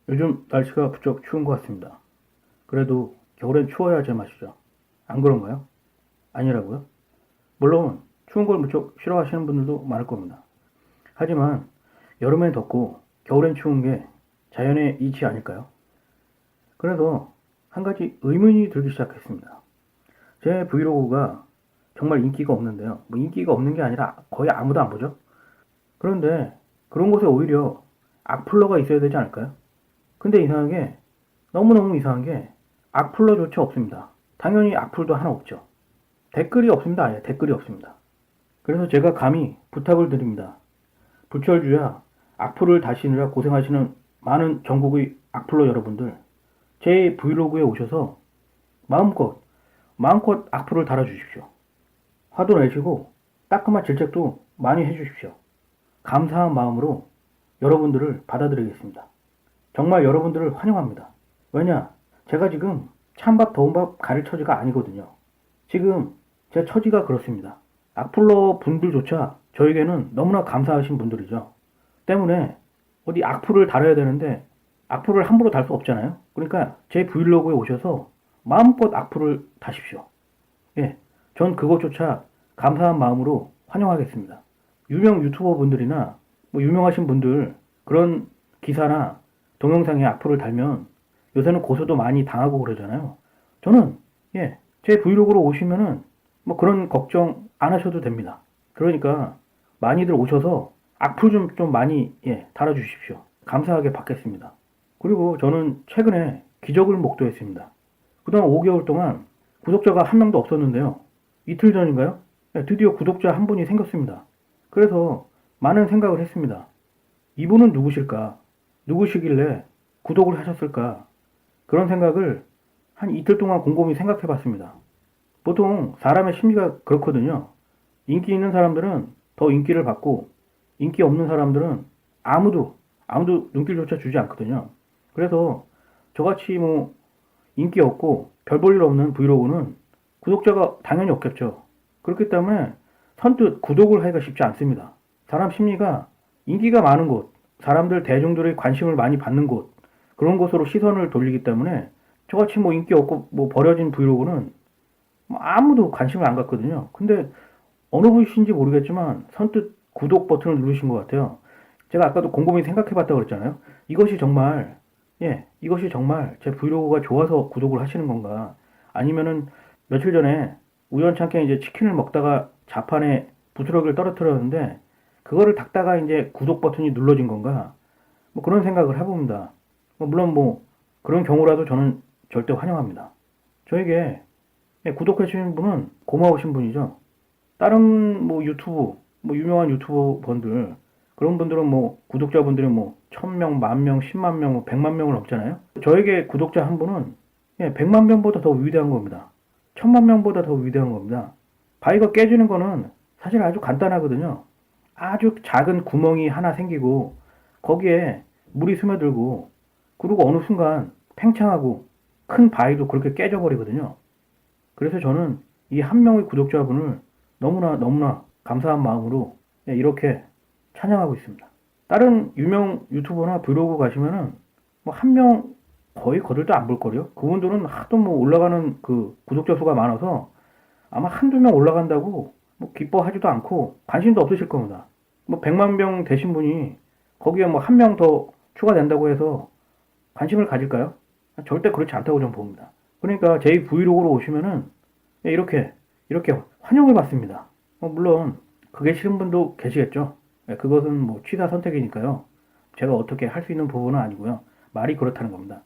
요즘 날씨가 부쩍 추운 것 같습니다. 그래도 겨울엔 추워야 제맛이죠. 안 그런가요? 아니라고요? 물론 추운 걸 무척 싫어하시는 분들도 많을 겁니다. 하지만 여름엔 덥고 겨울엔 추운 게 자연의 이치 아닐까요? 그래서 한 가지 의문이 들기 시작했습니다. 제 브이로그가 정말 인기가 없는데요. 뭐 인기가 없는 게 아니라 거의 아무도 안 보죠? 그런데 그런 곳에 오히려 악플러가 있어야 되지 않을까요? 근데 이상하게 너무너무 이상한 게 악플러조차 없습니다. 당연히 악플도 하나 없죠. 댓글이 없습니다. 아예 댓글이 없습니다. 그래서 제가 감히 부탁을 드립니다. 부철주야 악플을 다시느라 고생하시는 많은 전국의 악플러 여러분들, 제 브이로그에 오셔서 마음껏 악플을 달아주십시오. 화도 내시고 따끔한 질책도 많이 해주십시오. 감사한 마음으로 여러분들을 받아들이겠습니다. 정말 여러분들을 환영합니다. 왜냐? 제가 지금 찬밥 더운 밥 가릴 처지가 아니거든요. 지금 제 처지가 그렇습니다. 악플러 분들조차 저에게는 너무나 감사하신 분들이죠. 때문에 어디 악플을 달아야 되는데 악플을 함부로 달 수 없잖아요. 그러니까 제 브이로그에 오셔서 마음껏 악플을 다십시오. 예, 전 그것조차 감사한 마음으로 환영하겠습니다. 유명 유튜버 분들이나 뭐 유명하신 분들 그런 기사나 동영상에 악플을 달면 요새는 고소도 많이 당하고 그러잖아요. 저는 제 브이로그로 오시면은 뭐 그런 걱정 안 하셔도 됩니다. 그러니까 많이들 오셔서 악플 좀 많이 달아주십시오. 감사하게 받겠습니다. 그리고 저는 최근에 기적을 목도했습니다. 그동안 5개월 동안 구독자가 한 명도 없었는데요. 이틀 전인가요? 드디어 구독자 한 분이 생겼습니다. 그래서 많은 생각을 했습니다. 이분은 누구실까? 누구시길래 구독을 하셨을까? 그런 생각을 한 이틀 동안 곰곰이 생각해 봤습니다. 보통 사람의 심리가 그렇거든요. 인기 있는 사람들은 더 인기를 받고 인기 없는 사람들은 아무도 눈길조차 주지 않거든요. 그래서 저같이 뭐 인기 없고 별 볼 일 없는 브이로그는 구독자가 당연히 없겠죠. 그렇기 때문에 선뜻 구독을 하기가 쉽지 않습니다. 사람 심리가 인기가 많은 곳, 사람들 대중들의 관심을 많이 받는 곳, 그런 곳으로 시선을 돌리기 때문에 저같이 뭐 인기 없고 뭐 버려진 브이로그는 뭐 아무도 관심을 안 갖거든요. 근데 어느 분이신지 모르겠지만 선뜻 구독 버튼을 누르신 것 같아요. 제가 아까도 곰곰이 생각해 봤다고 그랬잖아요. 이것이 정말 이것이 정말 제 브이로그가 좋아서 구독을 하시는 건가? 아니면은 며칠 전에 우연찮게 이제 치킨을 먹다가 자판에 부스러기를 떨어뜨렸는데 그거를 닦다가 이제 구독 버튼이 눌러진 건가? 뭐 그런 생각을 해봅니다. 물론 뭐 그런 경우라도 저는 절대 환영합니다. 저에게 구독해주신 분은 고마우신 분이죠. 다른 뭐 유튜브, 뭐 유명한 유튜버 분들, 그런 분들은 뭐 구독자분들이 뭐 1000명, 10,000명, 10만 명, 100만 명을 넘잖아요. 저에게 구독자 한 분은 100만 명보다 더 위대한 겁니다. 1000만 명보다 더 위대한 겁니다. 바위가 깨지는 거는 사실 아주 간단하거든요. 아주 작은 구멍이 하나 생기고 거기에 물이 스며들고 그리고 어느 순간 팽창하고 큰 바위도 그렇게 깨져버리거든요. 그래서 저는 이 한 명의 구독자분을 너무나 감사한 마음으로 이렇게 찬양하고 있습니다. 다른 유명 유튜버나 브이로그 가시면은 뭐 한 명 거의 거들도 안 볼 거요. 그분들은 하도 뭐 올라가는 그 구독자 수가 많아서 아마 한두 명 올라간다고 뭐 기뻐하지도 않고 관심도 없으실 겁니다. 뭐 100만 명 되신 분이 거기에 뭐 한 명 더 추가된다고 해서 관심을 가질까요? 절대 그렇지 않다고 저는 봅니다. 그러니까 제 브이로그로 오시면은 이렇게 환영을 받습니다. 물론 그게 싫은 분도 계시겠죠. 그것은 뭐 취사 선택이니까요. 제가 어떻게 할 수 있는 부분은 아니고요. 말이 그렇다는 겁니다.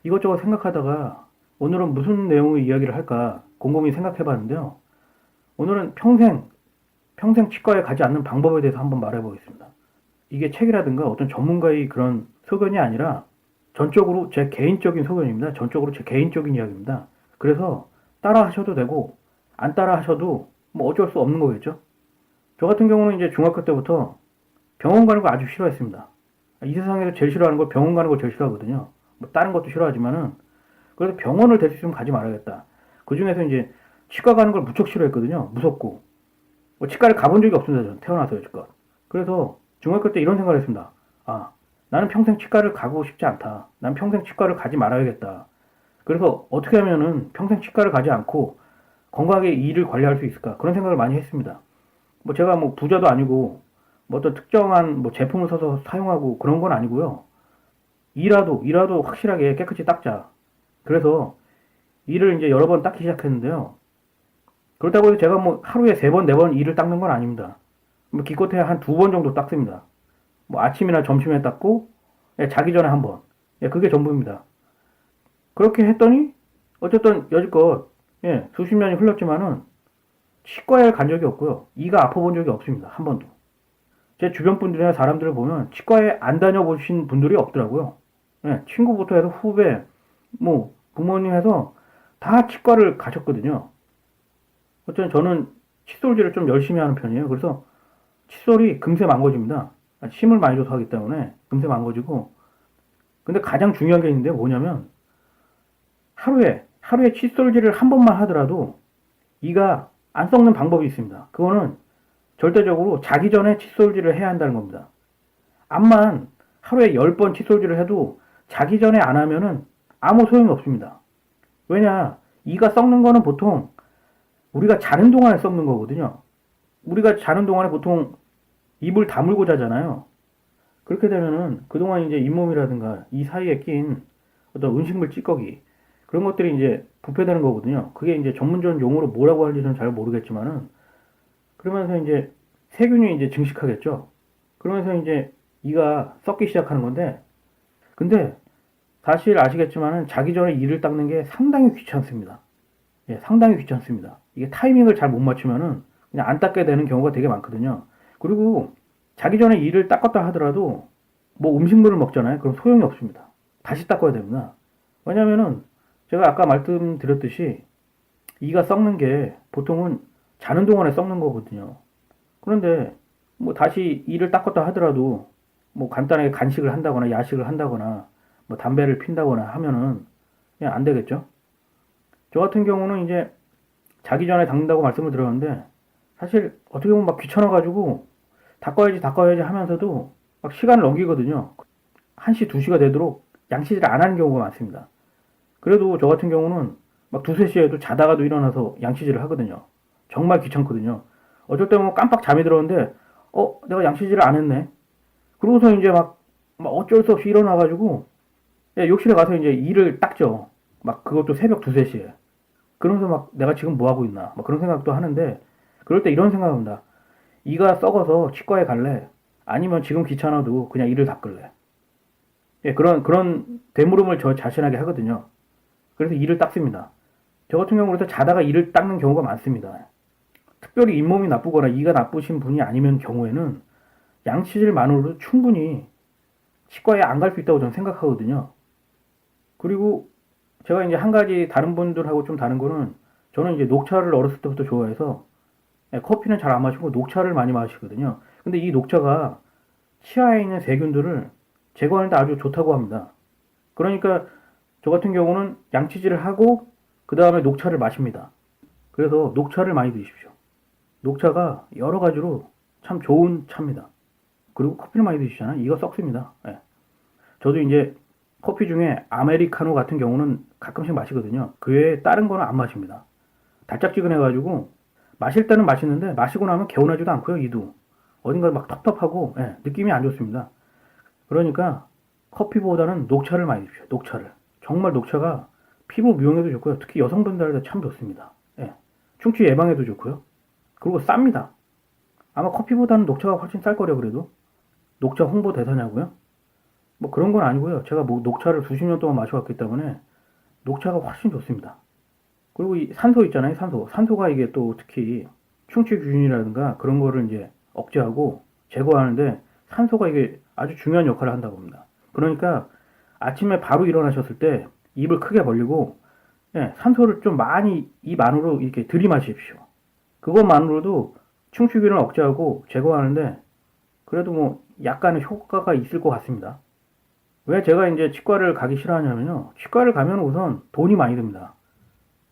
이것저것 생각하다가 오늘은 무슨 내용의 이야기를 할까 곰곰이 생각해 봤는데요. 오늘은 평생 치과에 가지 않는 방법에 대해서 한번 말해 보겠습니다. 이게 책이라든가 어떤 전문가의 그런 소견이 아니라 전적으로 제 개인적인 소견입니다. 전적으로 제 개인적인 이야기입니다. 그래서 따라 하셔도 되고 안 따라 하셔도 뭐 어쩔 수 없는 거겠죠. 저 같은 경우는 이제 중학교 때부터 병원 가는 거 아주 싫어했습니다. 이 세상에서 제일 싫어하는 걸 병원 가는 걸 제일 싫어하거든요. 뭐 다른 것도 싫어하지만은 그래서 병원을 될 수 있으면 가지 말아야겠다. 그 중에서 이제 치과 가는 걸 무척 싫어했거든요. 무섭고 뭐 치과를 가본 적이 없습니다. 저는 태어나서 여지껏. 그래서 중학교 때 이런 생각을 했습니다. 아, 나는 평생 치과를 가고 싶지 않다. 난 평생 치과를 가지 말아야겠다. 그래서 어떻게 하면은 평생 치과를 가지 않고 건강하게 이를 관리할 수 있을까? 그런 생각을 많이 했습니다. 뭐 제가 뭐 부자도 아니고 뭐 어떤 특정한 뭐 제품을 사서 사용하고 그런 건 아니고요. 이라도 확실하게 깨끗이 닦자. 그래서 이를 이제 여러 번 닦기 시작했는데요. 그렇다고 해서 제가 뭐 하루에 3번, 4번 이를 닦는 건 아닙니다. 뭐 기껏해야 한 2번 정도 닦습니다. 뭐 아침이나 점심에 닦고, 예, 자기 전에 한 번. 예, 그게 전부입니다. 그렇게 했더니, 어쨌든 여지껏, 예, 수십 년이 흘렀지만은, 치과에 간 적이 없고요. 이가 아파본 적이 없습니다. 한 번도. 제 주변 분들이나 사람들을 보면 치과에 안 다녀보신 분들이 없더라고요. 예, 친구부터 해서 후배, 뭐, 부모님 해서 다 치과를 가셨거든요. 어쨌든 저는 칫솔질을 좀 열심히 하는 편이에요. 그래서 칫솔이 금세 망가집니다. 힘을 많이 줘서 하기 때문에 금세 망가지고. 근데 가장 중요한 게 있는데 뭐냐면 하루에 칫솔질을 한 번만 하더라도 이가 안 썩는 방법이 있습니다. 그거는 절대적으로 자기 전에 칫솔질을 해야 한다는 겁니다. 암만 하루에 10번 칫솔질을 해도 자기 전에 안 하면은 아무 소용이 없습니다. 왜냐? 이가 썩는 거는 보통 우리가 자는 동안에 썩는 거거든요. 우리가 자는 동안에 보통 입을 다물고 자잖아요. 그렇게 되면은 그동안 이제 잇몸이라든가 이 사이에 낀 어떤 음식물 찌꺼기 그런 것들이 이제 부패되는 거거든요. 그게 이제 전문적인 용어로 뭐라고 하는지는 잘 모르겠지만은 그러면서 이제 세균이 이제 증식하겠죠. 그러면서 이제 이가 썩기 시작하는 건데 근데 사실 아시겠지만은 자기 전에 이를 닦는 게 상당히 귀찮습니다. 예, 상당히 귀찮습니다. 이게 타이밍을 잘 못 맞추면은 그냥 안 닦게 되는 경우가 되게 많거든요. 그리고 자기 전에 이를 닦았다 하더라도 뭐 음식물을 먹잖아요. 그럼 소용이 없습니다. 다시 닦아야 됩니다. 왜냐면은 제가 아까 말씀드렸듯이 이가 썩는 게 보통은 자는 동안에 썩는 거거든요. 그런데 뭐 다시 이를 닦았다 하더라도 뭐 간단하게 간식을 한다거나 야식을 한다거나 뭐 담배를 핀다거나 하면은 그냥 안 되겠죠. 저 같은 경우는 이제 자기 전에 닦는다고 말씀을 드렸는데 사실 어떻게 보면 막 귀찮아가지고 닦아야지 하면서도 막 시간을 넘기거든요. 1시, 2시가 되도록 양치질을 안 하는 경우가 많습니다. 그래도 저 같은 경우는 막 2, 3시에도 자다가도 일어나서 양치질을 하거든요. 정말 귀찮거든요. 어쩔 때는 깜빡 잠이 들었는데 내가 양치질을 안 했네. 그러고서 이제 막 어쩔 수 없이 일어나가지고 욕실에 가서 이제 이를 닦죠. 막 그것도 새벽 2, 3시에. 그러면서 막 내가 지금 뭐 하고 있나 막 그런 생각도 하는데 그럴 때 이런 생각합니다. 이가 썩어서 치과에 갈래? 아니면 지금 귀찮아도 그냥 이를 닦을래? 예, 그런 되물음을 저 자신에게 하거든요. 그래서 이를 닦습니다. 저 같은 경우는 그래서 자다가 이를 닦는 경우가 많습니다. 특별히 잇몸이 나쁘거나 이가 나쁘신 분이 아니면 경우에는 양치질만으로도 충분히 치과에 안 갈 수 있다고 저는 생각하거든요. 그리고 제가 이제 한 가지 다른 분들하고 좀 다른 거는 저는 이제 녹차를 어렸을 때부터 좋아해서 커피는 잘 안 마시고 녹차를 많이 마시거든요. 근데 이 녹차가 치아에 있는 세균들을 제거하는데 아주 좋다고 합니다. 그러니까 저 같은 경우는 양치질을 하고 그 다음에 녹차를 마십니다. 그래서 녹차를 많이 드십시오. 녹차가 여러 가지로 참 좋은 차입니다. 그리고 커피를 많이 드시잖아요. 이거 썩습니다. 예. 저도 이제 커피 중에 아메리카노 같은 경우는 가끔씩 마시거든요. 그 외에 다른 거는 안 마십니다. 달짝지근해가지고 마실 때는 맛있는데 마시고 나면 개운하지도 않고요. 이도 어딘가 막 텁텁하고 예, 느낌이 안 좋습니다. 그러니까 커피보다는 녹차를 많이 드십시오. 녹차를. 정말 녹차가 피부 미용에도 좋고요. 특히 여성분들한테 참 좋습니다. 예. 충치 예방에도 좋고요. 그리고 쌉니다. 아마 커피보다는 녹차가 훨씬 쌀 거래요. 그래도 녹차 홍보 대사냐고요? 뭐 그런 건 아니고요. 제가 뭐 녹차를 수십 년 동안 마셔왔기 때문에 녹차가 훨씬 좋습니다. 그리고 이 산소 있잖아요. 산소가 이게 또 특히 충치균이라든가 그런 거를 이제 억제하고 제거하는데 산소가 이게 아주 중요한 역할을 한다고 합니다. 그러니까 아침에 바로 일어나셨을 때 입을 크게 벌리고 예, 산소를 좀 많이 입 안으로 이렇게 들이마십시오. 그것만으로도 충치균을 억제하고 제거하는데 그래도 뭐 약간의 효과가 있을 것 같습니다. 왜 제가 이제 치과를 가기 싫어하냐면요. 치과를 가면 우선 돈이 많이 듭니다.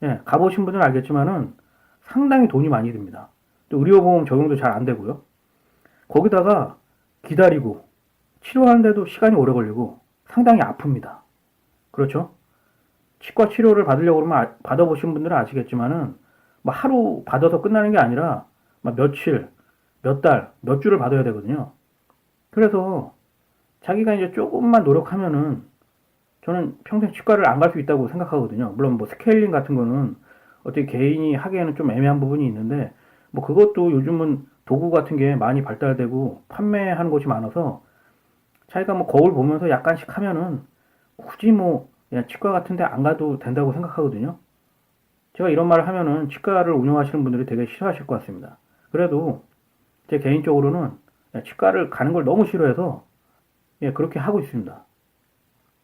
예, 가보신 분들은 알겠지만은 상당히 돈이 많이 듭니다. 또 의료보험 적용도 잘 안 되고요. 거기다가 기다리고 치료하는데도 시간이 오래 걸리고 상당히 아픕니다. 그렇죠? 치과 치료를 받으려고 그러면 받아보신 분들은 아시겠지만은 뭐 하루 받아서 끝나는 게 아니라 막 며칠, 몇 달, 몇 주를 받아야 되거든요. 그래서 자기가 이제 조금만 노력하면은 저는 평생 치과를 안 갈 수 있다고 생각하거든요. 물론 뭐 스케일링 같은 거는 어떻게 개인이 하기에는 좀 애매한 부분이 있는데 뭐 그것도 요즘은 도구 같은 게 많이 발달되고 판매하는 곳이 많아서 자기가 뭐 거울 보면서 약간씩 하면은 굳이 뭐 그냥 치과 같은 데 안 가도 된다고 생각하거든요. 제가 이런 말을 하면은 치과를 운영하시는 분들이 되게 싫어하실 것 같습니다. 그래도 제 개인적으로는 치과를 가는 걸 너무 싫어해서 그렇게 하고 있습니다.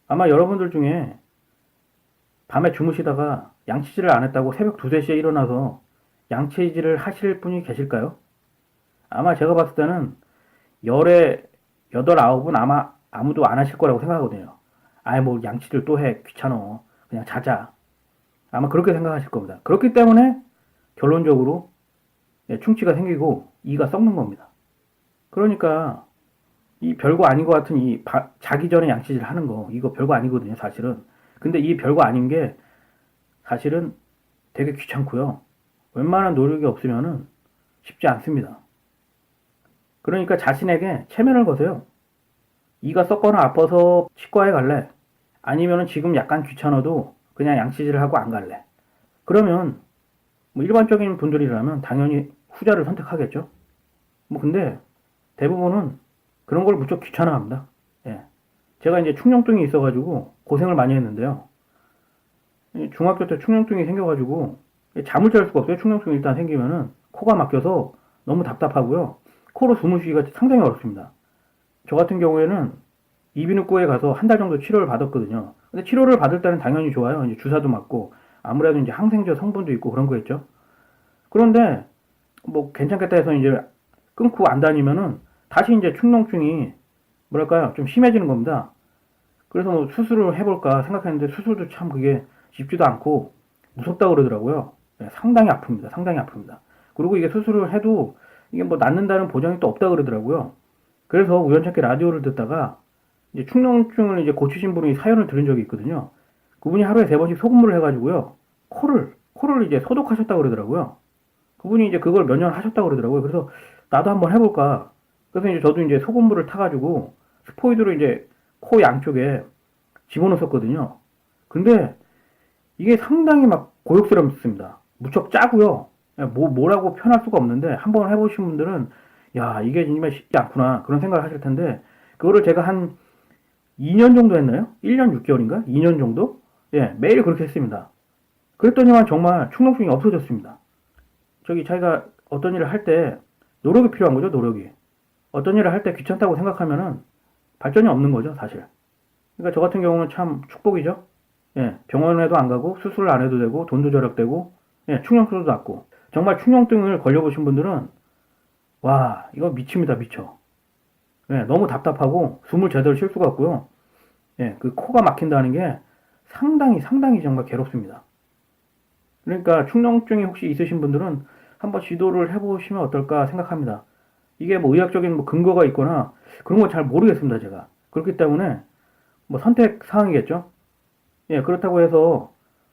아마 여러분들 중에 밤에 주무시다가 양치질을 안 했다고 새벽 2, 3시에 일어나서 양치질을 하실 분이 계실까요? 아마 제가 봤을 때는 열에 8, 9은 아마 아무도 안 하실 거라고 생각하거든요. 아예 뭐 양치질 또 해. 귀찮어. 그냥 자자. 아마 그렇게 생각하실 겁니다. 그렇기 때문에 결론적으로 충치가 생기고 이가 썩는 겁니다. 그러니까 이 별거 아닌 것 같은 자기 전에 양치질 하는 거 이거 별거 아니거든요, 사실은. 근데 이 별거 아닌 게 사실은 되게 귀찮고요. 웬만한 노력이 없으면은 쉽지 않습니다. 그러니까 자신에게 체면을 거세요. 이가 썩거나 아파서 치과에 갈래? 아니면은 지금 약간 귀찮아도 그냥 양치질을 하고 안 갈래? 그러면 뭐 일반적인 분들이라면 당연히 후자를 선택하겠죠. 뭐 근데 대부분은 그런 걸 무척 귀찮아합니다. 예. 제가 이제 충농증이 있어가지고 고생을 많이 했는데요. 중학교 때 충농증이 생겨가지고 잠을 잘 수가 없어요. 충농증이 일단 생기면은 코가 막혀서 너무 답답하고요. 코로 숨을 쉬기가 상당히 어렵습니다. 저 같은 경우에는 이비인후과에 가서 한 달 정도 치료를 받았거든요. 근데 치료를 받을 때는 당연히 좋아요. 이제 주사도 맞고 아무래도 이제 항생제 성분도 있고 그런 거겠죠. 그런데 뭐 괜찮겠다 해서 이제 끊고 안 다니면은 다시 이제 충농증이 뭐랄까요 좀 심해지는 겁니다. 그래서 뭐 수술을 해볼까 생각했는데 수술도 참 그게 쉽지도 않고 무섭다 그러더라고요. 상당히 아픕니다. 상당히 아픕니다. 그리고 이게 수술을 해도 이게 뭐 낫는다는 보장이 또 없다 그러더라고요. 그래서 우연찮게 라디오를 듣다가 이제 충농증을 이제 고치신 분이 사연을 들은 적이 있거든요. 그분이 하루에 3번씩 소금물을 해가지고요. 코를 이제 소독하셨다 그러더라고요. 그분이 이제 그걸 몇 년 하셨다 그러더라고요. 그래서 나도 한번 해볼까. 그래서 이제 저도 이제 소금물을 타가지고 스포이드로 이제 코 양쪽에 집어넣었거든요. 근데 이게 상당히 막 고역스럽습니다. 무척 짜고요. 뭐라고 표현할 수가 없는데 한번 해보신 분들은 야 이게 정말 쉽지 않구나 그런 생각을 하실 텐데 그거를 제가 한 2년 정도 했나요? 1년 6개월인가? 2년 정도? 매일 그렇게 했습니다. 그랬더니만 정말 충동증이 없어졌습니다. 저기 자기가 어떤 일을 할 때 노력이 필요한 거죠, 노력이. 어떤 일을 할 때 귀찮다고 생각하면은 발전이 없는 거죠, 사실. 그러니까 저 같은 경우는 참 축복이죠. 병원에도 안 가고 수술을 안 해도 되고 돈도 절약되고 충혈증도 낫고 정말 충혈증을 걸려보신 분들은 와 이거 미칩니다, 미쳐. 너무 답답하고 숨을 제대로 쉴 수가 없고요. 그 코가 막힌다는 게 상당히 정말 괴롭습니다. 그러니까 충농증이 혹시 있으신 분들은 한번 시도를 해보시면 어떨까 생각합니다. 이게 뭐 의학적인 뭐 근거가 있거나 그런 건 잘 모르겠습니다, 제가. 그렇기 때문에 뭐 선택 사항이겠죠. 그렇다고 해서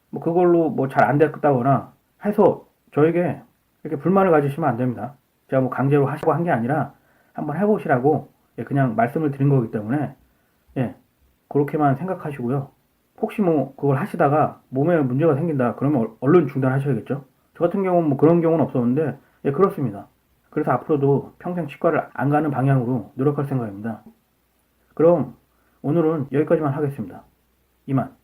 뭐 그걸로 뭐 잘 안 됐다거나 해서 저에게 이렇게 불만을 가지시면 안 됩니다. 제가 뭐 강제로 하시고 한 게 아니라 한번 해보시라고 그냥 말씀을 드린 거기 때문에 그렇게만 생각하시고요. 혹시 뭐 그걸 하시다가 몸에 문제가 생긴다 그러면 얼른 중단하셔야겠죠. 저 같은 경우는 뭐 그런 경우는 없었는데 그렇습니다. 그래서 앞으로도 평생 치과를 안 가는 방향으로 노력할 생각입니다. 그럼 오늘은 여기까지만 하겠습니다. 이만.